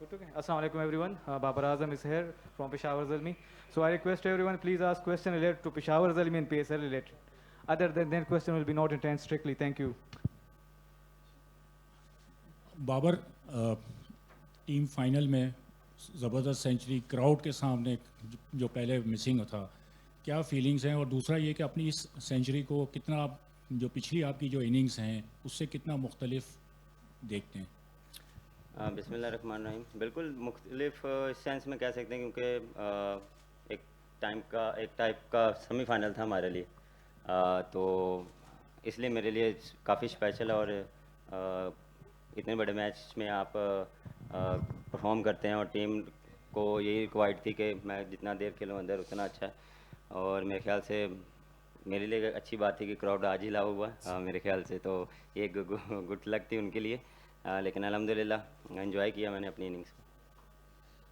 Okay. Assalamu alaikum everyone. Babar Azam is here from Peshawar Zalmi. So I request everyone please ask question related to Peshawar Zalmi and PSL related. Other than that question will be not intense strictly. Thank you. Babar team final में ज़बरदस्त century crowd के सामने जो पहले missing था, क्या feelings हैं? और दूसरा ये कि अपनी इस सेंचुरी को कितना आप जो पिछली आपकी जो इनिंग्स हैं उससे कितना मुख्तलिफ देखते हैं? बिस्मिल्लाहिर्रहमानिर्रहीम। बिल्कुल मुख्तलिफ इस सेंस में कह सकते हैं क्योंकि एक टाइप का सेमीफाइनल था हमारे लिए। तो इसलिए मेरे लिए काफ़ी स्पेशल है। और इतने बड़े मैच में आप परफॉर्म करते हैं और टीम को यही रिक्वायर्ड थी कि मैं जितना देर खेलूँ अंदर उतना अच्छा है। और मेरे ख्याल से मेरे लिए अच्छी बात थी कि क्राउड आज ही ला हुआ मेरे ख्याल से, तो ये गुड लक थी उनके लिए। लेकिन अल्हम्दुलिल्लाह एंजॉय किया मैंने अपनी इनिंग्स।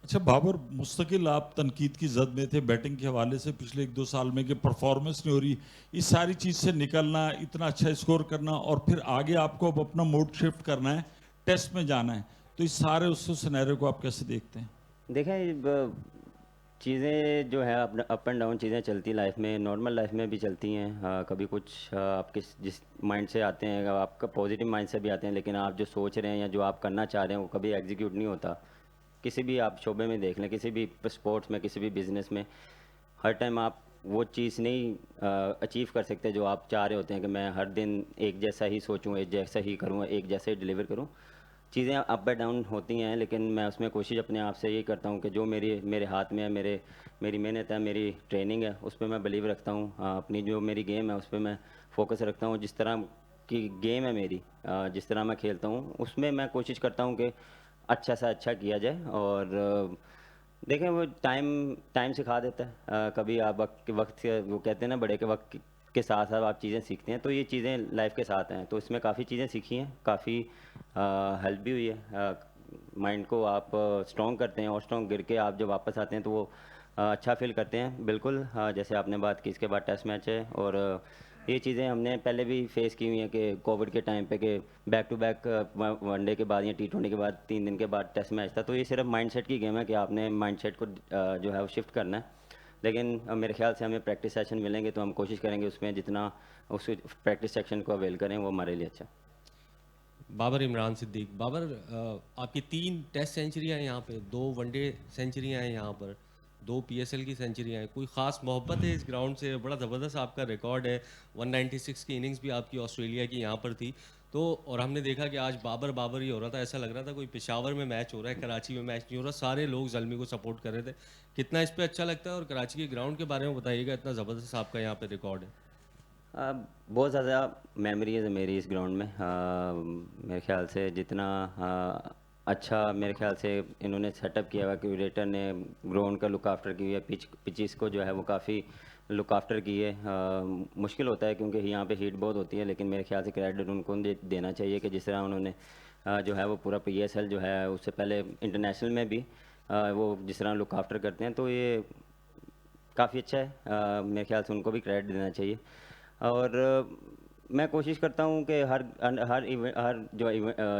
अच्छा बाबर, मुस्तकिल आप तनकीद की जद में थे बैटिंग के हवाले से पिछले 1-2 साल में कि परफॉर्मेंस नहीं हो रही। इस सारी चीज़ से निकलना, इतना अच्छा स्कोर करना और फिर आगे आपको अब अपना मोड शिफ्ट करना है, टेस्ट में जाना है, तो इस सारे उस सिनेरियो को आप कैसे देखते हैं? देखें, चीज़ें जो है अप एंड डाउन चीज़ें चलती लाइफ में, नॉर्मल लाइफ में भी चलती हैं। कभी कुछ आपके जिस माइंड से आते हैं, आपका पॉजिटिव माइंड से भी आते हैं, लेकिन आप जो सोच रहे हैं या जो आप करना चाह रहे हैं वो कभी एग्जीक्यूट नहीं होता। किसी भी आप शोबे में देख लें, किसी भी स्पोर्ट्स में, किसी भी बिजनेस में, हर टाइम आप वो चीज़ नहीं अचीव कर सकते जो आप चाह रहे होते हैं कि मैं हर दिन एक जैसा ही सोचूं, एक जैसा ही करूं, एक जैसा ही डिलीवर करूं। चीज़ें अप एंड डाउन होती हैं, लेकिन मैं उसमें कोशिश अपने आप से यही करता हूं कि जो मेरे हाथ में है, मेरी मेहनत है, मेरी ट्रेनिंग है, उस पर मैं बिलीव रखता हूं। अपनी जो मेरी गेम है उस पर मैं फोकस रखता हूं। जिस तरह की गेम है मेरी, जिस तरह मैं खेलता हूं उसमें मैं कोशिश करता हूं कि अच्छा सा अच्छा किया जाए। और देखें, वो टाइम टाइम सिखा देता है। कभी आप वक्त के, वो कहते हैं ना, बड़े के वक्त के साथ साथ आप चीज़ें सीखते हैं, तो ये चीज़ें लाइफ के साथ हैं। तो इसमें काफ़ी चीज़ें सीखी हैं, काफ़ी हेल्प भी हुई है। माइंड को आप स्ट्रॉन्ग करते हैं और स्ट्रॉन्ग गिर के आप जब वापस आते हैं तो वो अच्छा फील करते हैं। बिल्कुल, जैसे आपने बात की, इसके बाद टेस्ट मैच है और ये चीज़ें हमने पहले भी फेस की हुई हैं कि कोविड के टाइम पे कि बैक टू बैक वनडे के बाद या T20 के बाद 3 दिन के बाद टेस्ट मैच था। तो ये सिर्फ माइंडसेट की गेम है कि आपने माइंडसेट को जो है वो शिफ्ट करना है। लेकिन मेरे ख्याल से हमें प्रैक्टिस सेशन मिलेंगे तो हम कोशिश करेंगे उसमें जितना उस प्रैक्टिस सेक्शन को अवेल करें वो हमारे लिए अच्छा। बाबर इमरान सिद्दीक। बाबर, आपकी 3 टेस्ट सेंचुरियाँ हैं यहाँ पे, 2 वनडे सेंचुरियाँ हैं यहाँ पर, 2 PSL की सेंचुरियाँ हैं। कोई ख़ास मोहब्बत है इस ग्राउंड से? बड़ा ज़बरदस्त आपका रिकॉर्ड है। 196 की इनिंग्स भी आपकी ऑस्ट्रेलिया की यहाँ पर थी। तो और हमने देखा कि आज बाबर बाबर ही हो रहा था, ऐसा लग रहा था कोई पेशावर में मैच हो रहा है, कराची में मैच नहीं हो रहा। सारे लोग ज़ल्मी को सपोर्ट कर रहे थे। कितना इस पे अच्छा लगता है? और कराची के ग्राउंड के बारे में बताइएगा, इतना ज़बरदस्त आपका यहाँ पे रिकॉर्ड है। बहुत ज़्यादा मेमोरीज है मेरी इस ग्राउंड में। मेरे ख्याल से जितना अच्छा मेरे ख्याल से इन्होंने सेटअप किया हुआ, क्यूरेटर ने ग्राउंड का लुक आफ्टर की है, पिचिस को जो है वो काफ़ी लुक आफ्टर की है। मुश्किल होता है क्योंकि यहाँ पे हीट बहुत होती है, लेकिन मेरे ख्याल से क्रेडिट उनको देना चाहिए कि जिस तरह उन्होंने जो है वो पूरा PSL जो है उससे पहले इंटरनेशनल में भी वो जिस तरह लुक आफ्टर करते हैं, तो ये काफ़ी अच्छा है। मेरे ख्याल से उनको भी क्रेडिट देना चाहिए। और मैं कोशिश करता हूँ कि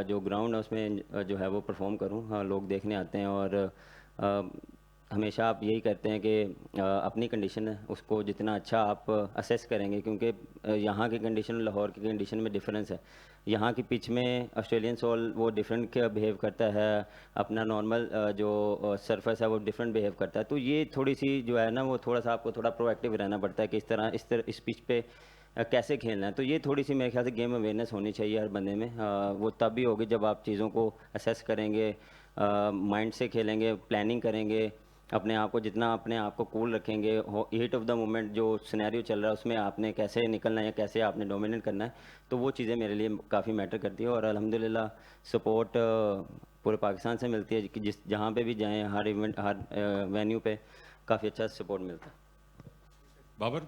जो ग्राउंड है उसमें जो है वो परफॉर्म करूँ। हाँ, लोग देखने आते हैं और अ, हमेशा आप यही करते हैं कि अपनी कंडीशन है उसको जितना अच्छा आप असेस करेंगे, क्योंकि यहाँ की कंडीशन और लाहौर की कंडीशन में डिफरेंस है। यहाँ की पिच में ऑस्ट्रेलियन सॉल वो डिफरेंट बिहेव करता है, अपना नॉर्मल जो सरफेस है वो डिफरेंट बिहेव करता है। तो ये थोड़ी सी जो है ना, वो थोड़ा सा आपको थोड़ा प्रोएक्टिव रहना पड़ता है कि इस पिच पे कैसे खेलना है। तो ये थोड़ी सी मेरे ख्याल से गेम अवेयरनेस होनी चाहिए हर बंदे में। वो तब भी होगी जब आप चीज़ों को असेस करेंगे, माइंड से खेलेंगे, प्लानिंग करेंगे, अपने आप को कूल रखेंगे। हीट ऑफ द मोमेंट जो सिनेरियो चल रहा है उसमें आपने कैसे निकलना है या कैसे आपने डोमिनेट करना है, तो वो चीज़ें मेरे लिए काफ़ी मैटर करती है। और अल्हम्दुलिल्लाह सपोर्ट पूरे पाकिस्तान से मिलती है कि जहाँ पे भी जाएँ, हर इवेंट, हर वेन्यू पे काफ़ी अच्छा सपोर्ट मिलता है। बाबर,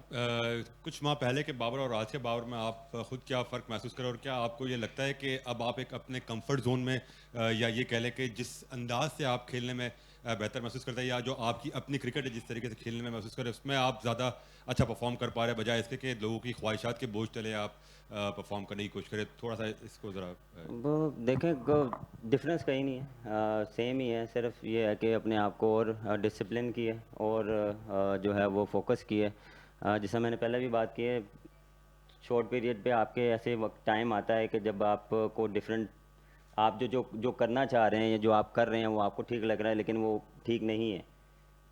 कुछ माह पहले के बाबर और आज के बाबर में आप खुद क्या फ़र्क महसूस करें, और क्या आपको ये लगता है कि अब आप एक अपने कंफर्ट जोन में या ये कह लें कि जिस अंदाज से आप खेलने में बेहतर महसूस करते हैं, या जो आपकी अपनी क्रिकेट है जिस तरीके से खेलने में महसूस करें उसमें आप ज़्यादा अच्छा परफॉर्म कर पा रहे हैं, बजाय इसके कि लोगों की ख्वाहिशात के बोझ तले आप परफॉर्म करने की कोशिश करें? थोड़ा सा इसको ज़रा वो देखें, डिफरेंस कहीं नहीं है, सेम ही है, सिर्फ ये है कि अपने आप को और डिसिप्लिन की है और जो है वो फोकस की है। जैसा मैंने पहले भी बात की है, शॉर्ट पीरियड पे आपके ऐसे वक्त टाइम आता है कि जब आपको डिफरेंट, आप जो जो जो करना चाह रहे हैं या जो आप कर रहे हैं वो आपको ठीक लग रहा है लेकिन वो ठीक नहीं है,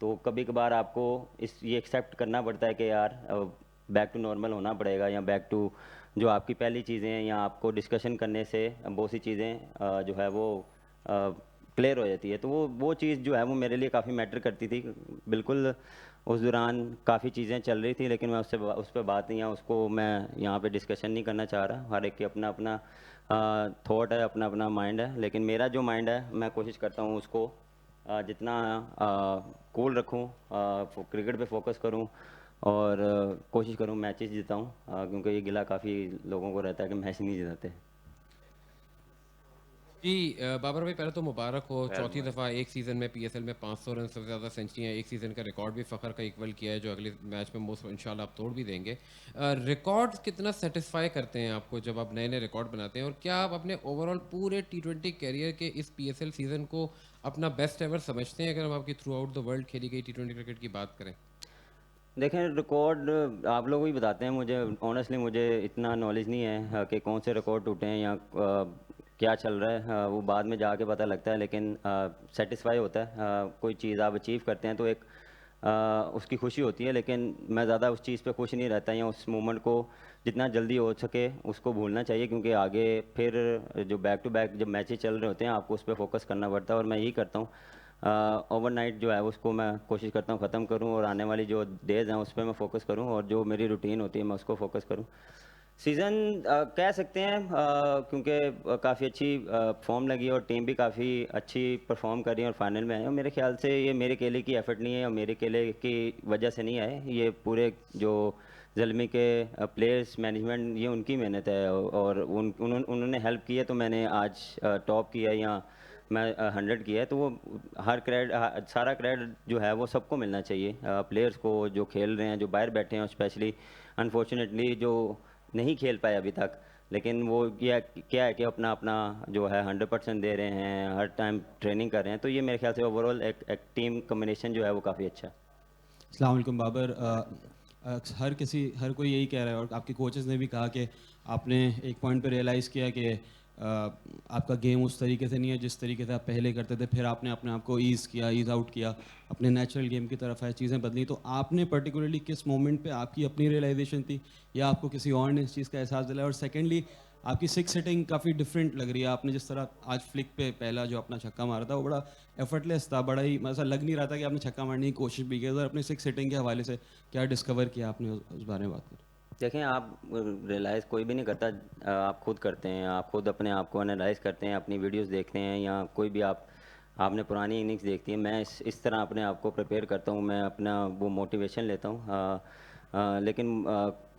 तो कभी कभार आपको ये एक्सेप्ट करना पड़ता है कि यार बैक टू नॉर्मल होना पड़ेगा, या बैक टू जो आपकी पहली चीज़ें हैं, या आपको डिस्कशन करने से बहुत सी चीज़ें जो है वो क्लियर हो जाती है। तो वो चीज़ जो है वो मेरे लिए काफ़ी मैटर करती थी। बिल्कुल उस दौरान काफ़ी चीज़ें चल रही थी लेकिन मैं उस पर बात नहीं है, उसको मैं यहाँ पे डिस्कशन नहीं करना चाह रहा। हर एक की अपना अपना थॉट है, अपना अपना माइंड है, लेकिन मेरा जो माइंड है मैं कोशिश करता हूँ उसको जितना कूल रखूँ, क्रिकेट पे फोकस करूँ और कोशिश करूँ मैचेस जिताऊँ, क्योंकि ये गिला काफ़ी लोगों को रहता है कि मैच नहीं जिताते। जी बाबर भाई, पहले तो मुबारक हो, चौथी दफ़ा एक सीज़न में पीएसएल में 500 रन सबसे ज़्यादा सेंचुरियाँ एक सीज़न का रिकॉर्ड भी फ़खर का इक्वल किया है, जो अगले मैच में मोस्ट इंशाल्लाह आप तोड़ भी देंगे। रिकॉर्ड कितना सेटिस्फाई करते हैं आपको जब आप नए नए रिकॉर्ड बनाते हैं, और क्या आप अपने ओवरऑल पूरे टी20 कैरियर के इस पीएसएल सीज़न को अपना बेस्ट एवर समझते हैं, अगर हम आपकी थ्रू आउट द वर्ल्ड खेली गई टी20 क्रिकेट की बात करें? देखें, रिकॉर्ड आप लोग ही बताते हैं, मुझे ऑनेस्टली मुझे इतना नॉलेज नहीं है कि कौन से रिकॉर्ड टूटे हैं या क्या चल रहा है, वो बाद में जाके पता लगता है, लेकिन सेटिस्फाई होता है। कोई चीज़ आप अचीव करते हैं तो एक उसकी खुशी होती है, लेकिन मैं ज़्यादा उस चीज़ पे खुश नहीं रहता, या उस मोमेंट को जितना जल्दी हो सके उसको भूलना चाहिए, क्योंकि आगे फिर जो बैक टू बैक जब मैचेस चल रहे होते हैं आपको उस पर फोकस करना पड़ता है, और मैं यही करता हूँ। ओवरनाइट जो है उसको मैं कोशिश करता हूँ ख़त्म करूँ, और आने वाली जो डेज़ हैं उस पर मैं फोकस करूँ, और जो मेरी रूटीन होती है मैं उसको फोकस करूँ। सीज़न कह सकते हैं, क्योंकि काफ़ी अच्छी फॉर्म लगी है और टीम भी काफ़ी अच्छी परफॉर्म कर रही है और फाइनल में आई है, और मेरे ख्याल से ये मेरे अकेले की एफर्ट नहीं है और मेरे अकेले की वजह से नहीं आए, ये पूरे जो ज़ल्मी के प्लेयर्स मैनेजमेंट, ये उनकी मेहनत है, और उन्होंने हेल्प की है तो मैंने आज टॉप किया या मैं 100 किया है। तो वो हर क्रेडिट, सारा क्रेडिट जो है वो सबको मिलना चाहिए, प्लेयर्स को जो खेल रहे हैं, जो बाहर बैठे हैं, स्पेशली अनफॉर्चुनेटली जो नहीं खेल पाए अभी तक, लेकिन वो ये क्या है कि अपना अपना जो है 100% दे रहे हैं, हर टाइम ट्रेनिंग कर रहे हैं, तो ये मेरे ख्याल से ओवरऑल एक टीम कम्बिनेशन जो है वो काफ़ी अच्छा है। अस्सलाम वालेकुम बाबर। हर कोई यही कह रहा है, और आपके कोचेस ने भी कहा कि आपने एक पॉइंट पे रियलाइज़ किया कि आपका गेम उस तरीके से नहीं है जिस तरीके से आप पहले करते थे, फिर आपने अपने आप को ईज़ आउट किया, अपने नेचुरल गेम की तरफ आए, चीज़ें बदली। तो आपने पर्टिकुलरली किस मोमेंट पे आपकी अपनी रियलाइजेशन थी, या आपको किसी और ने इस चीज़ का एहसास दिलाया? और सेकेंडली, आपकी सिक्स हिटिंग काफ़ी डिफरेंट लग रही है। आपने जिस तरह आज फ्लिक पे पहला जो अपना छक्का मारा था वो बड़ा एफर्टलेस था, बड़ा ही ऐसा लग नहीं रहा था कि आपने छक्का मारने की कोशिश भी की। और अपनी सिक्स हिटिंग के हवाले से क्या डिस्कवर किया आपने, उस बारे में बात करें। देखें, आप रियलाइज़ कोई भी नहीं करता, आप खुद करते हैं, आप खुद अपने आप को एनालाइज़ करते हैं, अपनी वीडियोस देखते हैं, या कोई भी आपने पुरानी इनिंग्स देखती है। मैं इस तरह अपने आप को प्रिपेयर करता हूँ, मैं अपना वो मोटिवेशन लेता हूँ, लेकिन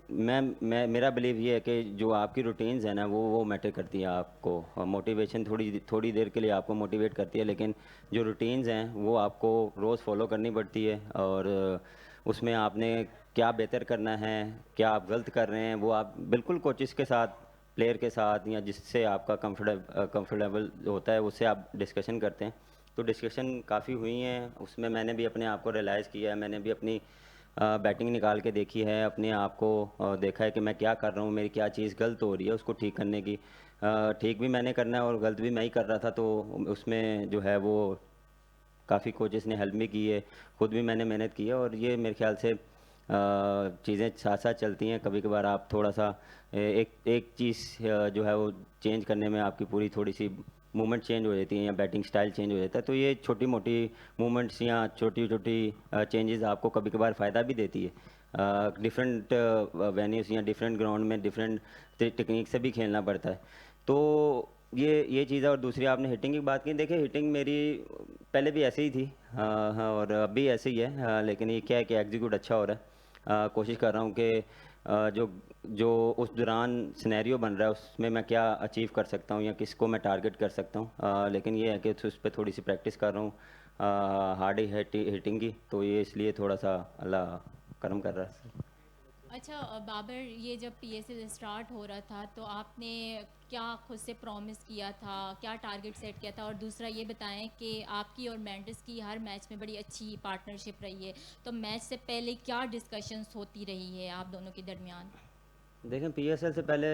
मेरा बिलीव ये है कि जो आपकी रूटीन्स है ना वो मैटर करती है आपको। मोटिवेशन थोड़ी देर के लिए आपको मोटिवेट करती है, लेकिन जो रूटीन्स हैं वो आपको रोज़ फॉलो करनी पड़ती है, और उसमें आपने क्या बेहतर करना है, क्या आप गलत कर रहे हैं, वो आप बिल्कुल कोचिज़ के साथ, प्लेयर के साथ, या जिससे आपका कंफर्टेबल होता है उससे आप डिस्कशन करते हैं। तो डिस्कशन काफ़ी हुई हैं, उसमें मैंने भी अपने आप को रियलाइज़ किया है, मैंने भी अपनी बैटिंग निकाल के देखी है, अपने आप को देखा है कि मैं क्या कर रहा हूँ, मेरी क्या चीज़ गलत हो रही है, उसको ठीक करने की, ठीक भी मैंने करना है और गलत भी मैं ही कर रहा था, तो उसमें जो है वो काफ़ी कोचेस ने हेल्प भी की है, खुद भी मैंने मेहनत की है, और ये मेरे ख्याल से चीज़ें साथ साथ चलती हैं। कभी कभार आप थोड़ा सा एक चीज़ जो है वो चेंज करने में आपकी पूरी थोड़ी सी मूवमेंट चेंज हो जाती है, या बैटिंग स्टाइल चेंज हो जाता है, तो ये छोटी मोटी मूवमेंट्स या छोटी छोटी चेंजेस आपको कभी कभार फ़ायदा भी देती है। डिफरेंट वेन्यूज़ या डिफरेंट ग्राउंड में डिफरेंट टेक्निक से भी खेलना पड़ता है, तो ये चीज़ है। और दूसरी आपने हिटिंग की बात की, देखिए हिटिंग मेरी पहले भी ऐसे ही थी, हाँ, और अब भी ऐसे ही है, लेकिन ये क्या है कि एग्जीक्यूट अच्छा हो रहा है। कोशिश कर रहा हूँ कि जो जो उस दौरान सिनेरियो बन रहा है उसमें मैं क्या अचीव कर सकता हूँ या किसको मैं टारगेट कर सकता हूँ। लेकिन ये है कि उस पर थोड़ी सी प्रैक्टिस कर रहा हूँ हार्ड हिटिंग की, तो ये इसलिए थोड़ा सा अल्लाह करम कर रहा है। अच्छा बाबर, ये जब पीएसएल स्टार्ट हो रहा था तो आपने क्या खुद से प्रॉमिस किया था, क्या टारगेट सेट किया था? और दूसरा ये बताएं कि आपकी और मेंडिस की हर मैच में बड़ी अच्छी पार्टनरशिप रही है, तो मैच से पहले क्या डिस्कशंस होती रही है आप दोनों के दरमियान? देखें, पीएसएल से पहले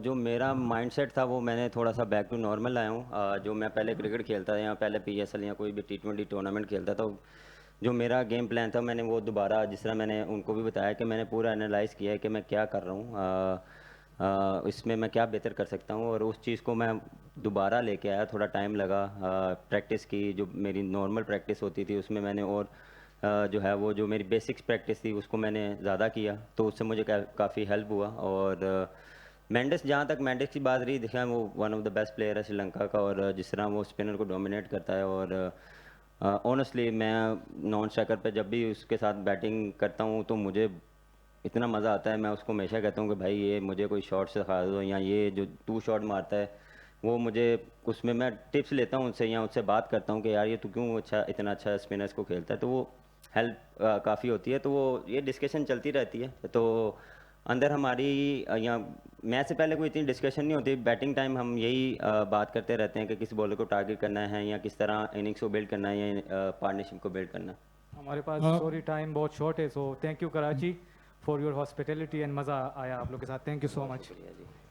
जो मेरा माइंडसेट था वो मैंने थोड़ा सा बैक टू नॉर्मल लाया हूँ। जो मैं पहले क्रिकेट खेलता था या पहले पीएसएल या कोई भी T20 टूर्नामेंट खेलता था, जो मेरा गेम प्लान था मैंने वो दोबारा, जिस तरह मैंने उनको भी बताया कि मैंने पूरा एनालाइज़ किया है कि मैं क्या कर रहा हूँ, इसमें मैं क्या बेहतर कर सकता हूँ, और उस चीज़ को मैं दोबारा लेके आया। थोड़ा टाइम लगा, प्रैक्टिस की, जो मेरी नॉर्मल प्रैक्टिस होती थी उसमें मैंने और जो है वो जो मेरी बेसिक्स प्रैक्टिस थी उसको मैंने ज़्यादा किया, तो उससे मुझे काफ़ी हेल्प हुआ। और मेंडिस, जहाँ तक मेंडिस की बात रही, देखा वो one of the best player है श्रीलंका का, और जिस तरह वो स्पिनर को डोमिनेट करता है, और ऑनेस्टली मैं नॉन स्ट्राइकर पे जब भी उसके साथ बैटिंग करता हूँ तो मुझे इतना मज़ा आता है। मैं उसको हमेशा कहता हूँ कि भाई ये मुझे कोई शॉट सिखा दो, या ये जो 2 शॉट मारता है वो मुझे, उसमें मैं टिप्स लेता हूँ उनसे या उससे बात करता हूँ कि यार ये तू क्यों इतना अच्छा स्पिनर्स को खेलता है, तो वो हेल्प काफ़ी होती है। तो वो ये डिस्कशन चलती रहती है। तो अंदर हमारी या मैच से पहले कोई इतनी डिस्कशन नहीं होती, बैटिंग टाइम हम यही बात करते रहते हैं कि किस बॉलर को टारगेट करना है या किस तरह इनिंग्स को बिल्ड करना है या पार्टनरशिप को बिल्ड करना है। हमारे पास हाँ। सॉरी टाइम बहुत शॉर्ट है, so thank you Karachi for your hospitality and मज़ा आया आप लोग के साथ। Thank you so much. शुक्रिया जी।